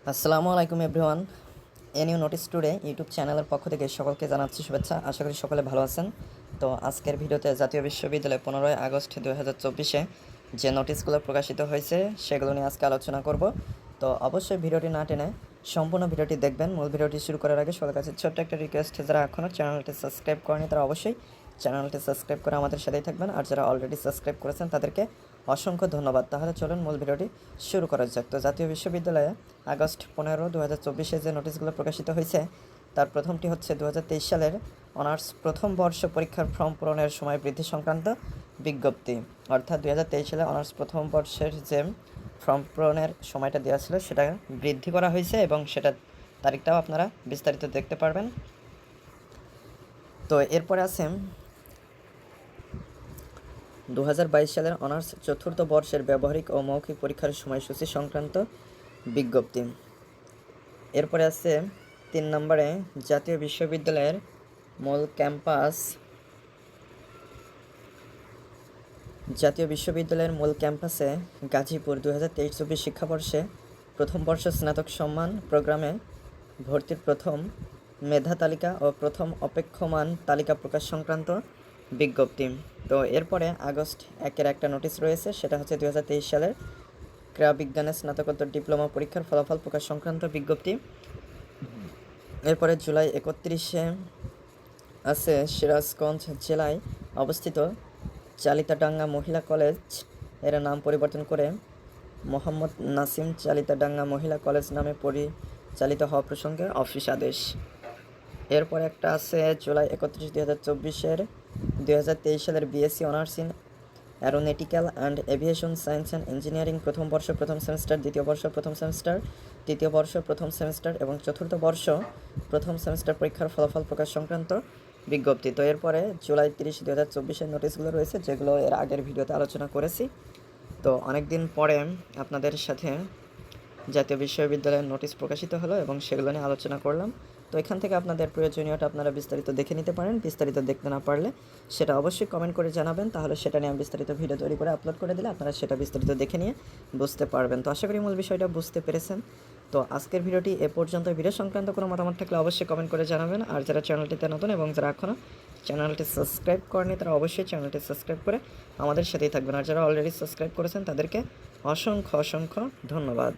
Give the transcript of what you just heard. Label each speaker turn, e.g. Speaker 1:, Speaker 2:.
Speaker 1: আসসালামু আলাইকুম everyone. এনিউ notice today YouTube চ্যানেলের পক্ষ থেকে সকলকে জানাচ্ছি শুভেচ্ছা। আশা করি সকলে ভালো আছেন। তো আজকের ভিডিওতে জাতীয় বিশ্ববিদ্যালয়ে 15 আগস্ট 2024 যে নোটিশগুলো প্রকাশিত হয়েছে সেগুলো নিয়ে আজকে আলোচনা করব। তো অবশ্যই ভিডিওটি না টেনে সম্পূর্ণ ভিডিওটি দেখবেন। মূল ভিডিওটি শুরু করার আগে সবার কাছে ছোট্ট একটা রিকোয়েস্ট, যারা এখনও চ্যানেলটি সাবস্ক্রাইব করেনি তারা অবশ্যই চ্যানেলটি সাবস্ক্রাইব করে আমাদের সাথেই থাকবেন, আর যারা অলরেডি সাবস্ক্রাইব করেছেন তাদেরকে অসংখ্য ধন্যবাদ। তাহলে চলুন মূল ভিডিওটি শুরু করা যাক। তো জাতীয় বিশ্ববিদ্যালয়ে আগস্ট 15, 2024 যে নোটিশগুলো প্রকাশিত হয়েছে তার প্রথমটি হচ্ছে 2023 সালের অনার্স প্রথম বর্ষ পরীক্ষার ফর্ম পূরণের সময় বৃদ্ধি সংক্রান্ত বিজ্ঞপ্তি। অর্থাৎ 2023 সালে অনার্স প্রথম বর্ষের যে ফর্ম পূরণের সময়টা দেওয়া ছিল সেটা বৃদ্ধি করা হয়েছে এবং সেটা তারিখটাও আপনারা বিস্তারিত দেখতে পারবেন। তো এরপরে আছে 2022 সালের অনার্স চতুর্থ বর্ষের ব্যবহারিক ও মৌখিক পরীক্ষার সময়সূচি সংক্রান্ত বিজ্ঞপ্তি। এরপরে আছে 3 নম্বরে জাতীয় বিশ্ববিদ্যালয়ের মূল ক্যাম্পাস। জাতীয় বিশ্ববিদ্যালয়ের মূল ক্যাম্পাসে গাজীপুর 2023-24 শিক্ষাবর্ষে প্রথম বর্ষ স্নাতক সম্মান প্রোগ্রামে ভর্তির প্রথম মেধা তালিকা ও প্রথম অপেক্ষমান তালিকা প্রকাশ সংক্রান্ত বিজ্ঞপ্তি। তো এরপরে আগস্ট 1-এর একটা নোটিশ রয়েছে, সেটা হচ্ছে 2023 সালের ক্রীড়া বিজ্ঞানের স্নাতকোত্তর ডিপ্লোমা পরীক্ষার ফলাফল প্রকাশ সংক্রান্ত বিজ্ঞপ্তি। এরপরে জুলাই 31-এ আছে সিরাজগঞ্জ জেলায় অবস্থিত চালিতাডাঙ্গা মহিলা কলেজ এর নাম পরিবর্তন করে মোহাম্মদ নাসিম চালিতাডাঙ্গা মহিলা কলেজ নামে পরিচালিত হওয়া প্রসঙ্গে অফিস আদেশ। এরপর একটা আছে জুলাই 31, 2024-এর 2023 সালের BSc honours in aeronautical and aviation science and engineering প্রথম বর্ষ প্রথম সেমিস্টার, দ্বিতীয় বর্ষ প্রথম সেমিস্টার, তৃতীয় বর্ষ প্রথম সেমিস্টার এবং চতুর্থ বর্ষ প্রথম সেমিস্টার পরীক্ষার ফলাফল প্রকাশ সংক্রান্ত বিজ্ঞপ্তি। তো এরপরে জুলাই 30, 2024-এর নোটিশগুলো রয়েছে, যেগুলো এর আগের ভিডিওতে আলোচনা করেছি। তো অনেক দিন পরে আপনাদের সাথে জাতীয় বিশ্ববিদ্যালয়ের নোটিশ প্রকাশিত হলো এবং সেগুলো নিয়ে আলোচনা করলাম। তো এখান থেকে আপনাদের প্রয়োজনীয়তা আপনারা বিস্তারিত দেখে নিতে পারেন। বিস্তারিত দেখতে না পারলে সেটা অবশ্যই কমেন্ট করে জানাবেন, তাহলে সেটা নিয়ে আমি বিস্তারিত ভিডিও তৈরি করে আপলোড করে দিলে আপনারা সেটা বিস্তারিত দেখে নিয়ে বুঝতে পারবেন। তো আশা করি মূল বিষয়টা বুঝতে পেরেছেন। তো আজকের ভিডিওটি এ পর্যন্ত। ভিডিও সংক্রান্ত কোনো মতামত থাকলে অবশ্যই কমেন্ট করে জানাবেন, আর যারা চ্যানেলটিতে নতুন এবং যারা এখনও চ্যানেলটি সাবস্ক্রাইব করেনি তারা অবশ্যই চ্যানেলটি সাবস্ক্রাইব করে আমাদের সাথেই থাকবেন, আর যারা অলরেডি সাবস্ক্রাইব করেছেন তাদেরকে অসংখ্য ধন্যবাদ।